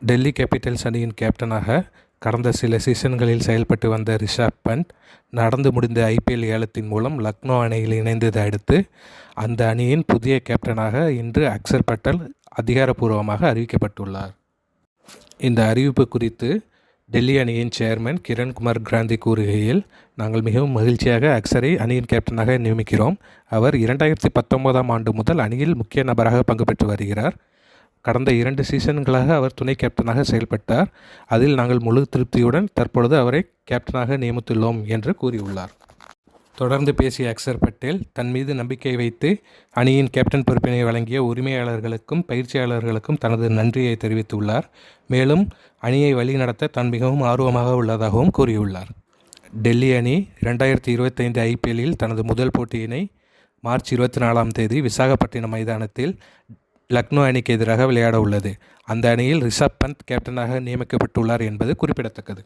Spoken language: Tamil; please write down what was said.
டெல்லி கேபிட்டல்ஸ் அணியின் கேப்டனாக கடந்த சில சீசன்களில் செயல்பட்டு வந்த ரிஷப் பண்ட் நடந்து முடிந்த ஐபிஎல் ஏலத்தின் மூலம் லக்னோ அணியில் இணைந்ததை அடுத்து அந்த அணியின் புதிய கேப்டனாக இன்று அக்சர் பட்டேல் அதிகாரப்பூர்வமாக அறிவிக்கப்பட்டுள்ளார். இந்த அறிவிப்பு குறித்து டெல்லி அணியின் சேர்மன் கிரண்குமார் கிராந்தி கூறுகையில், நாங்கள் மிகவும் மகிழ்ச்சியாக அக்சரை அணியின் கேப்டனாக நியமிக்கிறோம். அவர் 2019ஆம் ஆண்டு முதல் அணியில் முக்கிய நபராக பங்கு பெற்று வருகிறார். கடந்த 2 சீசன்களாக அவர் துணை கேப்டனாக செயல்பட்டார். அதில் நாங்கள் முழு திருப்தியுடன் தற்பொழுது அவரை கேப்டனாக நியமித்துள்ளோம் என்று கூறியுள்ளார். தொடர்ந்து பேசிய அக்சர் பட்டேல் தன் மீது நம்பிக்கை வைத்து அணியின் கேப்டன் பொறுப்பினை வழங்கிய உரிமையாளர்களுக்கும் பயிற்சியாளர்களுக்கும் தனது நன்றியை தெரிவித்துள்ளார். மேலும் அணியை வழிநடத்த தான் மிகவும் ஆர்வமாக உள்ளதாகவும் கூறியுள்ளார். டெல்லி அணி 2025 ஐபிஎல்லில் தனது முதல் போட்டியினை மார்ச் 24ஆம் தேதி விசாகப்பட்டினம் மைதானத்தில் லக்னோ அணிக்கு எதிராக விளையாட உள்ளது. அந்த அணியில் ரிஷப் பண்ட் கேப்டனாக நியமிக்கப்பட்டுள்ளார் என்பது குறிப்பிடத்தக்கது.